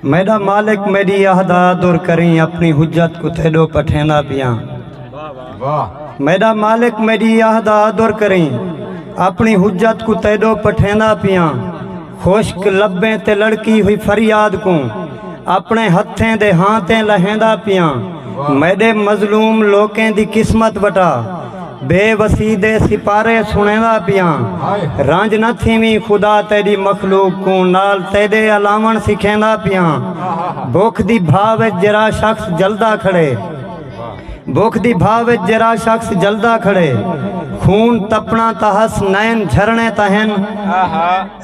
मेरा मालिक मेरी आहदा दूर करी अपनी हुज्जत को तेडो पठेंदा पिया। मेरा मालिक मेरी आहदा दूर करी अपनी हुज्जत को तेडो पठेंदा पिया। खुश्क लब्बें ते लड़की हुई फरियाद को अपने हथें दे हाथें लहेंदा पिया। मेरे मजलूम लोकें दी किस्मत बटा बेवसी दे सिपारे सुनेंदा पिया। रांझ न थीवी खुदा तेरी मखलूक को नाल तेरे अलावण सिखेंदा पिया। भुख दी भाव जरा शख्स जलदा खड़े, भुख दी भाव जरा शख्स जलदा खड़े। खून तपना तहस नैन झरने तहन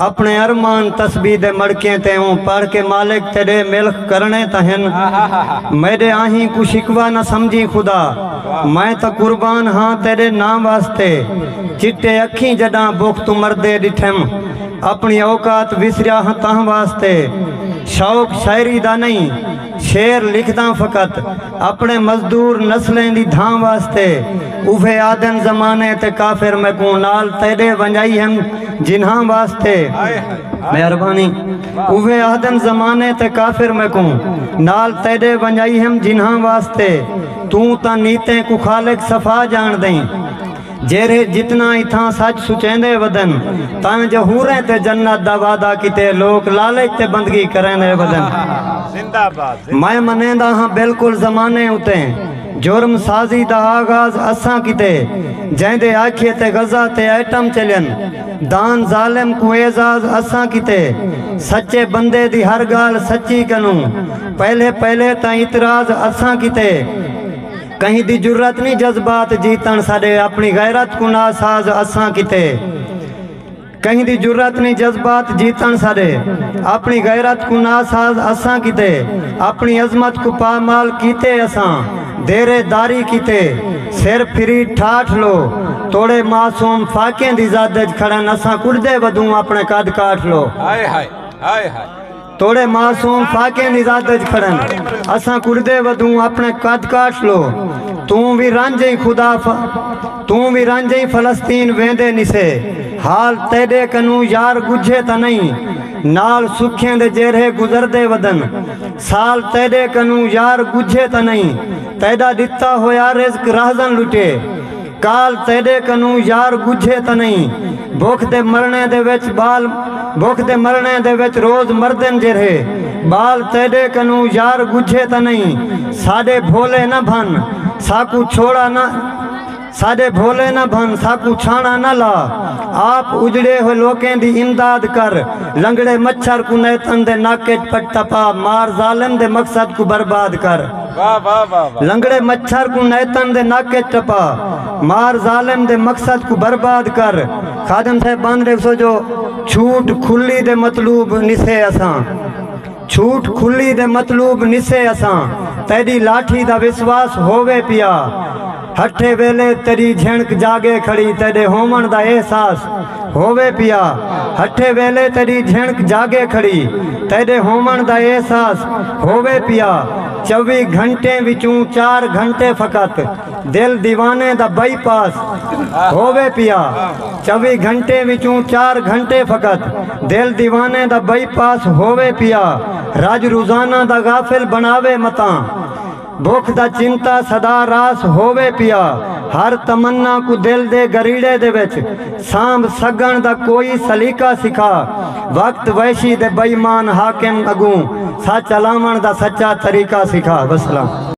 अपने अरमान तस्बीह दे मड़के ते पढ़ के मालिक तेरे मिल्क करने तहन। मेरे आही को शिकवा न समझी खुदा, मैं तो कुर्बान हाँ तेरे नाम वास्ते। चिट्टे अखी जडा भुख तू मरदे डिठम अपनी औकात विसरिया हाँ तह वास्ते। शौक शायरी दा नहीं शेर लिखदा फकत अपने मजदूर नस्लें दी धाम वास्ते। उभे आदन जमाने ते काफिर में को नाल तेरे वंजाई हम जिन्हां वास्ते। मेहरबानी उभे आदन जमाने ते काफिर में को नाल तेरे वंजाई हम जिन्हां वास्ते। तू ता नीते को खालिक सफा जान दई जेरे जितना इथा सच सुचेंदे वदन। तां जहूरे ते जन्नत दा वादा किते लोग लालच ते बंदगी करेंदे वदन। जिंदाबाद मैं मनेंदा हाँ बिल्कुल जमाने उते जुर्म साजी दा आगाज असा किते। जेंदे आखिए ते गजा ते एटम चलन दान जालिम को एजाज असा किते। सच्चे बंदे दी हर गाल सच्ची कनू पहले पहले ता इतराज असा किते। कहीं दी जुर्रत नहीं जज्बात जीतन साडे अपनी गैरत को नासाज असा किते। कहीं दी जुर्रत नहीं जज्बात जीतन साडे अपनी गैरत को नासाज असा किते। अपनी अजमत को पामाल कीते असा देरे दारी किते। सिर फिरी ठाठ लो तोड़े मासूम फाकें दी जादज खड़न असा कुड़दे वदू अपने कद काट लो। हाय हाय हाय हाय तोड़े मासूम फाके निजादज खड़न असा कुड़दे वदू अपने कद काट लो। तू भी रांझे खुदा तू भी रांझे फलस्तीन वेंदे निसे हाल तेरे कनू यार गुझे त नहीं नाल सुखें दे जेरे गुजरदे वदन। साल तेरे कनू यार गुझे त नहीं तेरा दिता होया रिज़्क राहजन लुटे। काल तेरे कनू यार गुझे त नहीं भुख दे मरने दे विच बाल भुख दे मरने दे विच रोज मरदन जेरे बाल तेरे कनू यार गुझे त नहीं। साडे भोले न भन साकू छोड़ा न साडे भोले न भन साकू छाना न ला। आप उजड़े हुए लोकें दी इमदाद कर लंगड़े मच्छर को नैतन दे नाके पट तपा मार जालिम दे मकसद को बर्बाद कर। लंगड़े मच्छर को नैतन दे नाके टपा मार जालिम दे मकसद को बर्बाद कर। खादम साहब बांध सो जो छूट खुली दे मतलूब निसे असा छूट खुली दे मतलूब निसे असा। तेरी लाठी दा विश्वास होवे पिया हठे वेले तेरी झिणक जागे खड़ी तेरे होमन दा एहसास होवे पिया। हठे वेले तेरी झिणक जागे खड़ी तेरे होमन दा एहसास होवे पिया। 24 घंटे विचों 4 घंटे फकत दिल दीवाने दा बाईपास होवे पिया। 24 घंटे विचों 4 घंटे फकत दिल दीवाने दा बाईपास होवे पिया। राज रोजाना दा गाफिल बनावे मता भुख दा चिंता सदा रास होवे पिया। हर तमन्ना को दिल दे गरीड़े दे विच सांभ सगन दा कोई सलीका सिखा। वक्त वैशी दे बेईमान हाकिम अगू सच अलावण दा सच्चा तरीका सिखा। वसलाम।